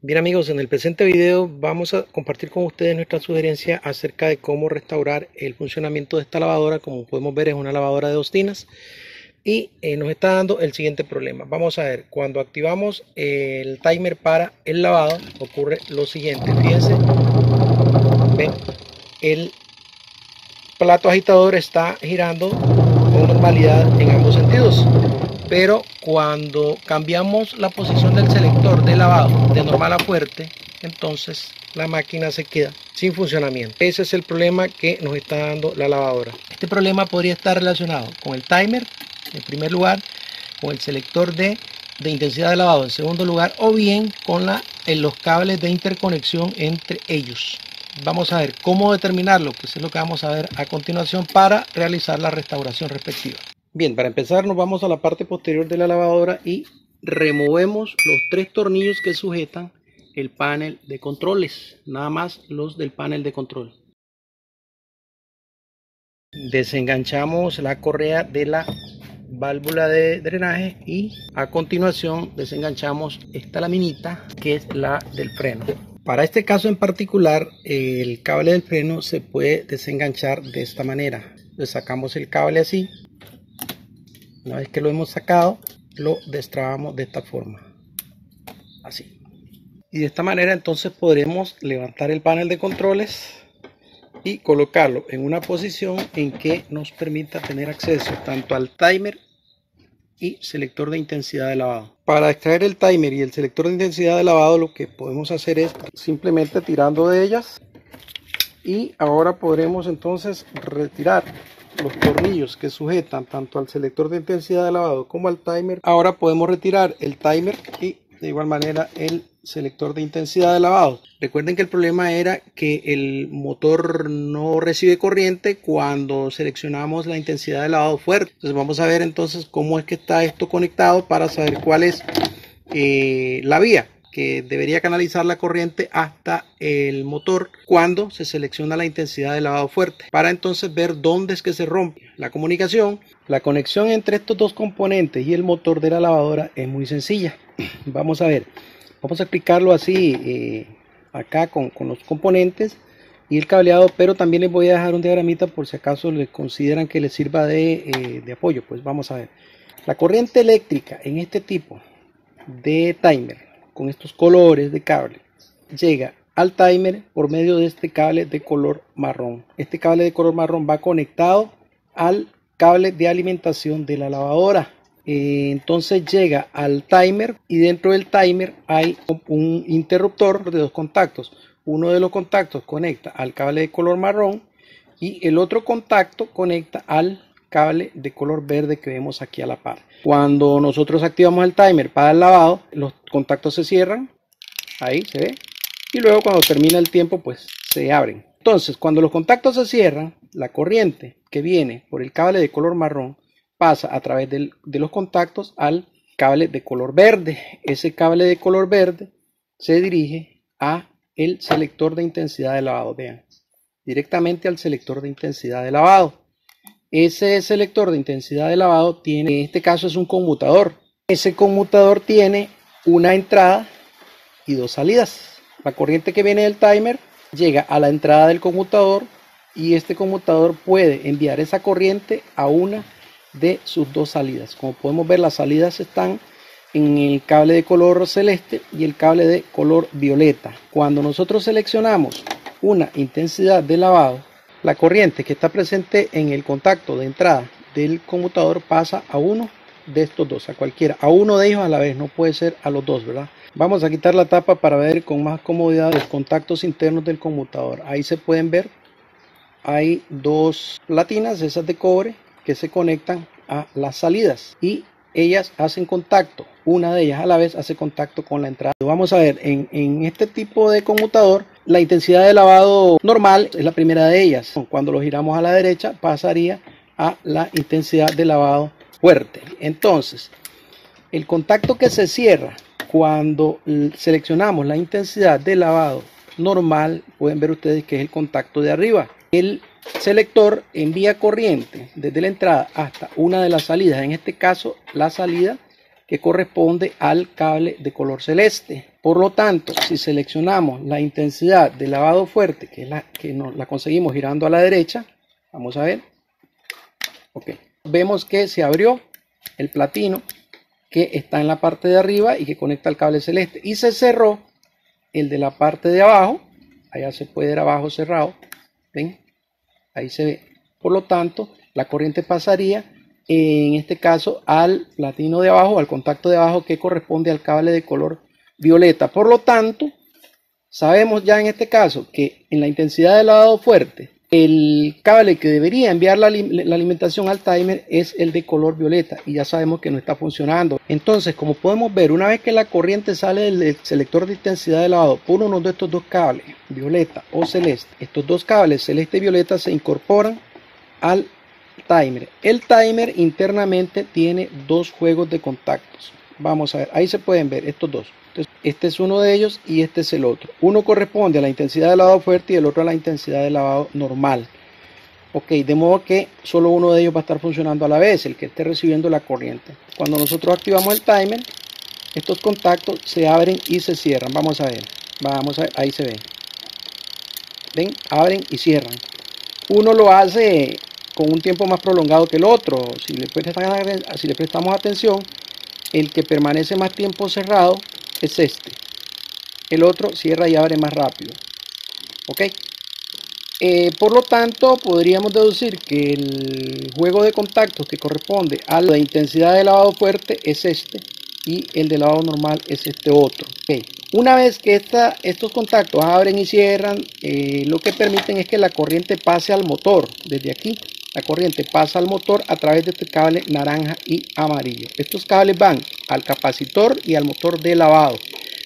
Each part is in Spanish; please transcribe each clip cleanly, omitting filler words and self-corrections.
Bien amigos, en el presente video vamos a compartir con ustedes nuestra sugerencia acerca de cómo restaurar el funcionamiento de esta lavadora. Como podemos ver, es una lavadora de 2 tinas y nos está dando el siguiente problema. Vamos a ver, cuando activamos el timer para el lavado ocurre lo siguiente. Fíjense, ven, el plato agitador está girando con normalidad en ambos sentidos, pero cuando cambiamos la posición del selector de lavado de normal a fuerte, entonces la máquina se queda sin funcionamiento. Ese es el problema que nos está dando la lavadora. Este problema podría estar relacionado con el timer en primer lugar, con el selector de intensidad de lavado en segundo lugar, o bien con los cables de interconexión entre ellos. Vamos a ver cómo determinarlo, pues es lo que vamos a ver a continuación para realizar la restauración respectiva. Bien, para empezar nos vamos a la parte posterior de la lavadora y removemos los 3 tornillos que sujetan el panel de controles, nada más los del panel de control. Desenganchamos la correa de la válvula de drenaje y a continuación desenganchamos esta laminita que es la del freno. Para este caso en particular, el cable del freno se puede desenganchar de esta manera. Le sacamos el cable así. Una vez que lo hemos sacado, lo destrabamos de esta forma, así. Y de esta manera entonces podremos levantar el panel de controles y colocarlo en una posición en que nos permita tener acceso tanto al timer y selector de intensidad de lavado. Para extraer el timer y el selector de intensidad de lavado, lo que podemos hacer es simplemente tirando de ellas, y ahora podremos entonces retirar los tornillos que sujetan tanto al selector de intensidad de lavado como al timer. Ahora podemos retirar el timer y de igual manera el selector de intensidad de lavado. Recuerden que el problema era que el motor no recibe corriente cuando seleccionamos la intensidad de lavado fuerte. Entonces vamos a ver entonces cómo es que está esto conectado para saber cuál es la vía que debería canalizar la corriente hasta el motor cuando se selecciona la intensidad de lavado fuerte, para entonces ver dónde es que se rompe la comunicación. La conexión entre estos dos componentes y el motor de la lavadora es muy sencilla. Vamos a ver, vamos a explicarlo así acá con los componentes y el cableado, pero también les voy a dejar un diagramita por si acaso les consideran que les sirva de apoyo. Pues vamos a ver, la corriente eléctrica en este tipo de timer con estos colores de cable llega al timer por medio de este cable de color marrón. Este cable de color marrón va conectado al cable de alimentación de la lavadora. Entonces llega al timer y dentro del timer hay un interruptor de 2 contactos. Uno de los contactos conecta al cable de color marrón y el otro contacto conecta al cable de color verde que vemos aquí a la par. Cuando nosotros activamos el timer para el lavado, los contactos se cierran, ahí se ve, y luego cuando termina el tiempo pues se abren. Entonces cuando los contactos se cierran, la corriente que viene por el cable de color marrón pasa a través de los contactos al cable de color verde. Ese cable de color verde se dirige a el selector de intensidad de lavado, vean, directamente al selector de intensidad de lavado. Ese selector de intensidad de lavado tiene, en este caso es un conmutador. Ese conmutador tiene una entrada y 2 salidas. La corriente que viene del timer llega a la entrada del conmutador y este conmutador puede enviar esa corriente a una de sus 2 salidas. Como podemos ver, las salidas están en el cable de color celeste y el cable de color violeta. Cuando nosotros seleccionamos una intensidad de lavado, la corriente que está presente en el contacto de entrada del conmutador pasa a uno de estos 2, a cualquiera, a uno de ellos a la vez, no puede ser a los 2, ¿verdad? Vamos a quitar la tapa para ver con más comodidad los contactos internos del conmutador. Ahí se pueden ver, hay 2 platinas, esas de cobre, que se conectan a las salidas y ellas hacen contacto, una de ellas a la vez hace contacto con la entrada. Vamos a ver, en este tipo de conmutador, la intensidad de lavado normal es la primera de ellas. Cuando lo giramos a la derecha pasaría a la intensidad de lavado fuerte. Entonces, el contacto que se cierra cuando seleccionamos la intensidad de lavado normal, pueden ver ustedes que es el contacto de arriba. El selector envía corriente desde la entrada hasta una de las salidas, en este caso la salida que corresponde al cable de color celeste. Por lo tanto, si seleccionamos la intensidad de lavado fuerte, que es la que la conseguimos girando a la derecha, vamos a ver, ok, vemos que se abrió el platino que está en la parte de arriba y que conecta al cable celeste, y se cerró el de la parte de abajo. Allá se puede ver abajo cerrado, ven, ahí se ve. Por lo tanto, la corriente pasaría en este caso al platino de abajo, al contacto de abajo que corresponde al cable de color violeta. Por lo tanto, sabemos ya en este caso que en la intensidad de lavado fuerte, el cable que debería enviar la alimentación al timer es el de color violeta, y ya sabemos que no está funcionando. Entonces, como podemos ver, una vez que la corriente sale del selector de intensidad de lavado por uno de estos dos cables, violeta o celeste, estos dos cables celeste y violeta se incorporan al timer. El timer internamente tiene dos juegos de contactos. Vamos a ver, ahí se pueden ver estos dos. Entonces, este es uno de ellos y este es el otro. Uno corresponde a la intensidad de lavado fuerte y el otro a la intensidad de lavado normal. Ok, de modo que solo uno de ellos va a estar funcionando a la vez, el que esté recibiendo la corriente. Cuando nosotros activamos el timer, estos contactos se abren y se cierran. Vamos a ver, ahí se ven. Ven, abren y cierran. Uno lo hace con un tiempo más prolongado que el otro. Si le prestamos atención, el que permanece más tiempo cerrado es este. El otro cierra y abre más rápido. Ok. Por lo tanto, podríamos deducir que el juego de contactos que corresponde a la intensidad de lavado fuerte es este, y el de lavado normal es este otro. Okay. Una vez que estos contactos abren y cierran, lo que permiten es que la corriente pase al motor. Desde aquí, la corriente pasa al motor a través de este cable naranja y amarillo. Estos cables van al capacitor y al motor de lavado.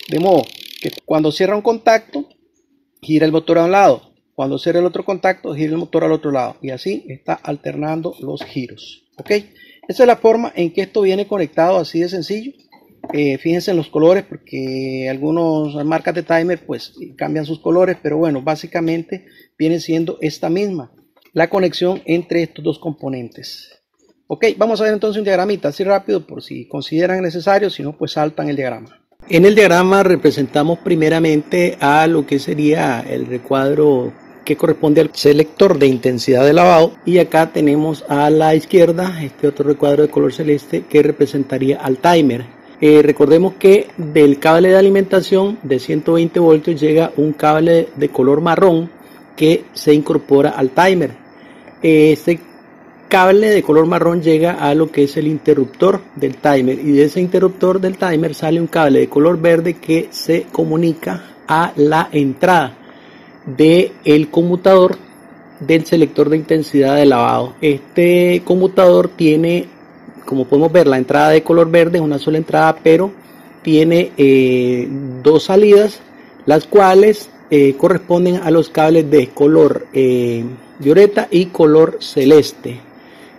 De modo que cuando cierra un contacto, gira el motor a un lado. Cuando cierra el otro contacto, gira el motor al otro lado. Y así está alternando los giros. ¿Ok? Esa es la forma en que esto viene conectado, así de sencillo. Fíjense en los colores, porque algunas marcas de timer pues cambian sus colores. Pero bueno, básicamente viene siendo esta misma la conexión entre estos dos componentes. Ok, vamos a ver entonces un diagramita así rápido por si consideran necesario, si no pues saltan el diagrama. En el diagrama representamos primeramente a lo que sería el recuadro que corresponde al selector de intensidad de lavado, y acá tenemos a la izquierda este otro recuadro de color celeste que representaría al timer. Recordemos que del cable de alimentación de 120 voltios llega un cable de color marrón que se incorpora al timer. Este cable de color marrón llega a lo que es el interruptor del timer, y de ese interruptor del timer sale un cable de color verde que se comunica a la entrada del conmutador del selector de intensidad de lavado. Este conmutador tiene, como podemos ver, la entrada de color verde es una sola entrada, pero tiene dos salidas, las cuales corresponden a los cables de color violeta y color celeste.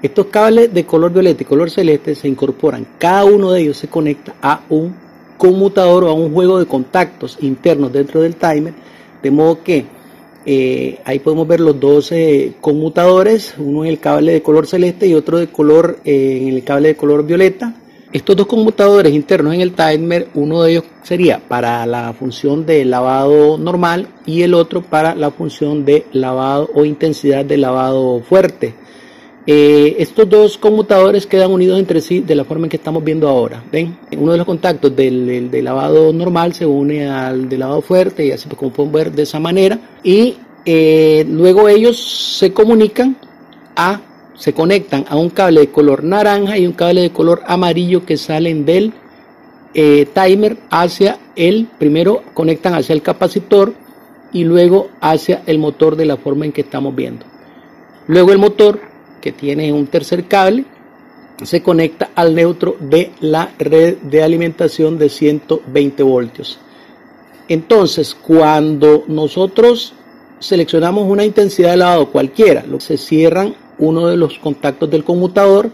Estos cables de color violeta y color celeste se incorporan, cada uno de ellos se conecta a un conmutador o a un juego de contactos internos dentro del timer, de modo que ahí podemos ver los dos conmutadores, uno en el cable de color celeste y otro de color en el cable de color violeta. Estos dos conmutadores internos en el timer, uno de ellos sería para la función de lavado normal y el otro para la función de lavado o intensidad de lavado fuerte. Estos dos conmutadores quedan unidos entre sí de la forma en que estamos viendo ahora. ¿Ven? Uno de los contactos del lavado normal se une al de lavado fuerte, y así como pueden ver de esa manera, y luego ellos se conectan a un cable de color naranja y un cable de color amarillo que salen del timer hacia primero conectan hacia el capacitor y luego hacia el motor de la forma en que estamos viendo. Luego el motor, que tiene un tercer cable, se conecta al neutro de la red de alimentación de 120 voltios. Entonces, cuando nosotros seleccionamos una intensidad de lavado cualquiera, se cierran uno de los contactos del conmutador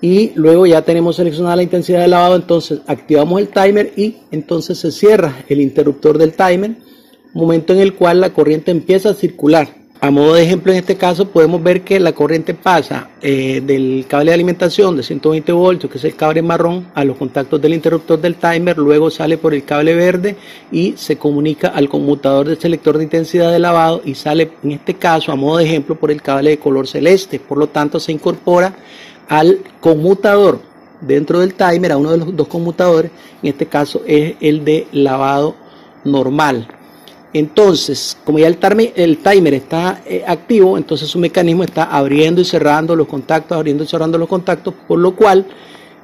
y luego ya tenemos seleccionada la intensidad de lavado, entonces activamos el timer y entonces se cierra el interruptor del timer, momento en el cual la corriente empieza a circular A modo de ejemplo, en este caso podemos ver que la corriente pasa del cable de alimentación de 120 voltios, que es el cable marrón, a los contactos del interruptor del timer, luego sale por el cable verde y se comunica al conmutador del selector de intensidad de lavado y sale, en este caso, a modo de ejemplo, por el cable de color celeste. Por lo tanto, se incorpora al conmutador dentro del timer, a uno de los dos conmutadores. En este caso es el de lavado normal. Entonces, como ya el timer está activo, entonces su mecanismo está abriendo y cerrando los contactos, abriendo y cerrando los contactos, por lo cual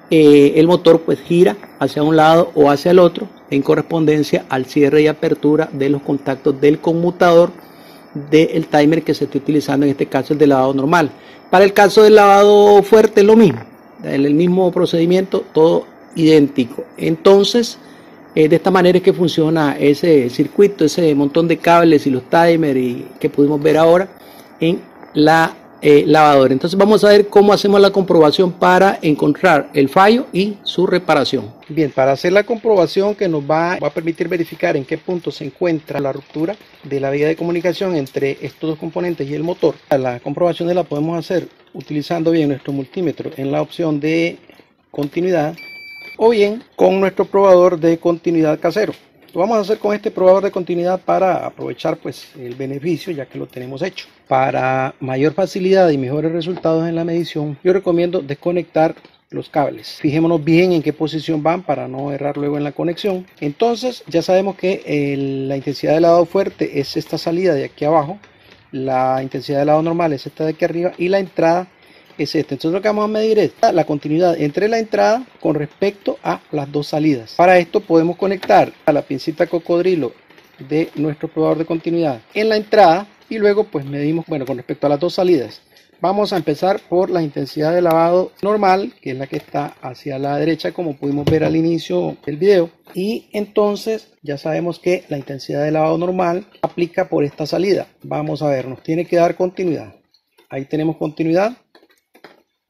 el motor pues gira hacia un lado o hacia el otro en correspondencia al cierre y apertura de los contactos del conmutador del timer que se esté utilizando, en este caso el de lavado normal. Para el caso del lavado fuerte es lo mismo, el mismo procedimiento, todo idéntico. Entonces, de esta manera es que funciona ese circuito, ese montón de cables y los timers que pudimos ver ahora en la lavadora. Entonces vamos a ver cómo hacemos la comprobación para encontrar el fallo y su reparación. Bien, para hacer la comprobación que nos va a permitir verificar en qué punto se encuentra la ruptura de la vía de comunicación entre estos dos componentes y el motor, la comprobación la podemos hacer utilizando bien nuestro multímetro en la opción de continuidad, o bien con nuestro probador de continuidad casero. Lo vamos a hacer con este probador de continuidad para aprovechar pues el beneficio, ya que lo tenemos hecho. Para mayor facilidad y mejores resultados en la medición, yo recomiendo desconectar los cables. Fijémonos bien en qué posición van para no errar luego en la conexión. Entonces ya sabemos que la intensidad de lavado fuerte es esta salida de aquí abajo, la intensidad de lavado normal es esta de aquí arriba y la entrada es este. Entonces lo que vamos a medir es la continuidad entre la entrada con respecto a las dos salidas. Para esto podemos conectar a la pincita cocodrilo de nuestro probador de continuidad en la entrada y luego pues medimos, bueno, con respecto a las dos salidas. Vamos a empezar por la intensidad de lavado normal, que es la que está hacia la derecha, como pudimos ver al inicio del video. Y entonces ya sabemos que la intensidad de lavado normal aplica por esta salida. Vamos a ver, nos tiene que dar continuidad. Ahí tenemos continuidad.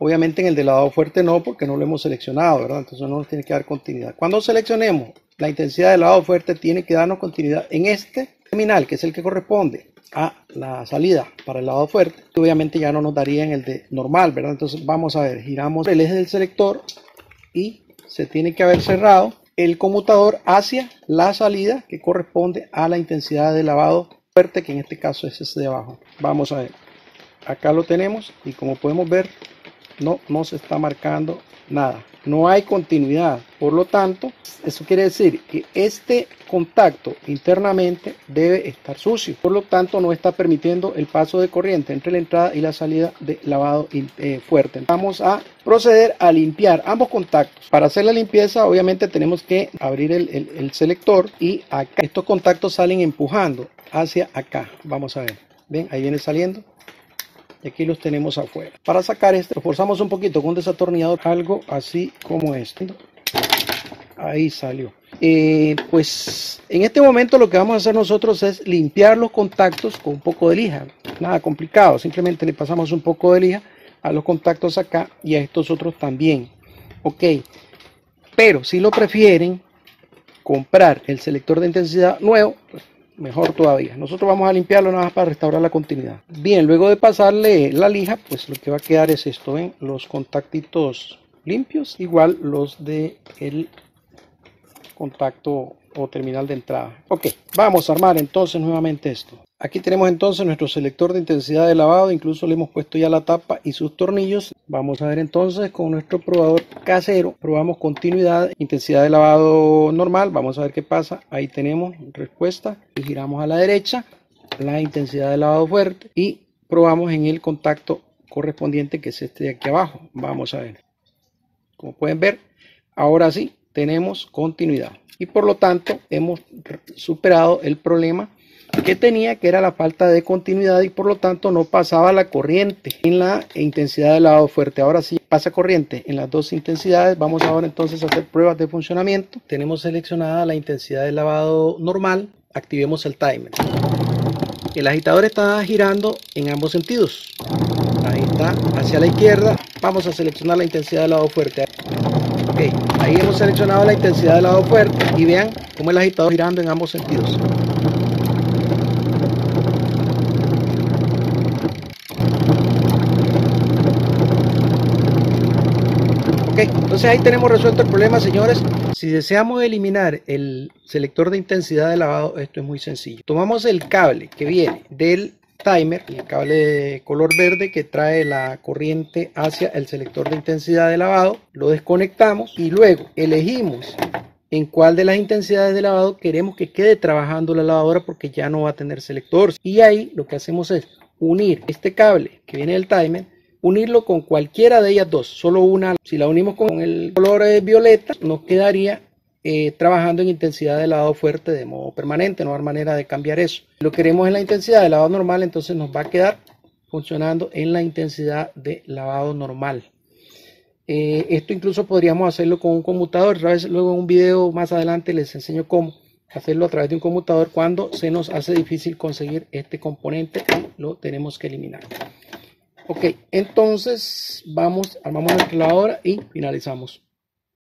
Obviamente en el de lavado fuerte no, porque no lo hemos seleccionado, ¿verdad? Entonces no nos tiene que dar continuidad. Cuando seleccionemos la intensidad de lavado fuerte, tiene que darnos continuidad en este terminal, que es el que corresponde a la salida para el lavado fuerte. Obviamente ya no nos daría en el de normal, ¿verdad? Entonces vamos a ver, giramos el eje del selector y se tiene que haber cerrado el conmutador hacia la salida que corresponde a la intensidad de lavado fuerte, que en este caso es este de abajo. Vamos a ver, acá lo tenemos y como podemos ver, no se está marcando nada, no hay continuidad. Por lo tanto, eso quiere decir que este contacto internamente debe estar sucio, por lo tanto no está permitiendo el paso de corriente entre la entrada y la salida de lavado fuerte. Vamos a proceder a limpiar ambos contactos. Para hacer la limpieza obviamente tenemos que abrir el selector y acá estos contactos salen empujando hacia acá. Vamos a ver, ven, ahí viene saliendo. Y aquí los tenemos afuera. Para sacar esto, lo forzamos un poquito con un desatornillador, algo así como esto. Ahí salió. Pues en este momento lo que vamos a hacer nosotros es limpiar los contactos con un poco de lija. Nada complicado, simplemente le pasamos un poco de lija a los contactos acá y a estos otros también. Ok, pero si lo prefieren comprar el selector de intensidad nuevo, pues mejor todavía. Nosotros vamos a limpiarlo nada más para restaurar la continuidad. Bien, luego de pasarle la lija, pues lo que va a quedar es esto, ¿ven? Los contactitos limpios, igual los de el contacto o terminal de entrada. Ok, vamos a armar entonces nuevamente esto. Aquí tenemos entonces nuestro selector de intensidad de lavado, incluso le hemos puesto ya la tapa y sus tornillos. Vamos a ver entonces con nuestro probador casero, probamos continuidad, intensidad de lavado normal, vamos a ver qué pasa. Ahí tenemos respuesta y giramos a la derecha, la intensidad de lavado fuerte y probamos en el contacto correspondiente, que es este de aquí abajo. Vamos a ver, como pueden ver, ahora sí tenemos continuidad y por lo tanto hemos superado el problema que tenía, que era la falta de continuidad, y por lo tanto no pasaba la corriente en la intensidad de lavado fuerte. Ahora sí pasa corriente en las dos intensidades. Vamos ahora entonces a hacer pruebas de funcionamiento. Tenemos seleccionada la intensidad de lavado normal. Activemos el timer. El agitador está girando en ambos sentidos. Ahí está, hacia la izquierda. Vamos a seleccionar la intensidad de lavado fuerte. Ok, ahí hemos seleccionado la intensidad de lavado fuerte y vean cómo el agitador girando en ambos sentidos. Ok, entonces ahí tenemos resuelto el problema, señores. Si deseamos eliminar el selector de intensidad de lavado, esto es muy sencillo. Tomamos el cable que viene del timer, el cable de color verde que trae la corriente hacia el selector de intensidad de lavado, lo desconectamos y luego elegimos en cuál de las intensidades de lavado queremos que quede trabajando la lavadora, porque ya no va a tener selector. Y ahí lo que hacemos es unir este cable que viene del timer, unirlo con cualquiera de ellas dos, solo una. Si la unimos con el color violeta, nos quedaría trabajando en intensidad de lavado fuerte de modo permanente. No hay manera de cambiar eso. Si lo queremos en la intensidad de lavado normal, entonces nos va a quedar funcionando en la intensidad de lavado normal. Esto incluso podríamos hacerlo con un conmutador. Otra vez, luego en un video más adelante les enseño cómo hacerlo a través de un conmutador cuando se nos hace difícil conseguir este componente y lo tenemos que eliminar. Ok, entonces armamos nuestra lavadora y finalizamos.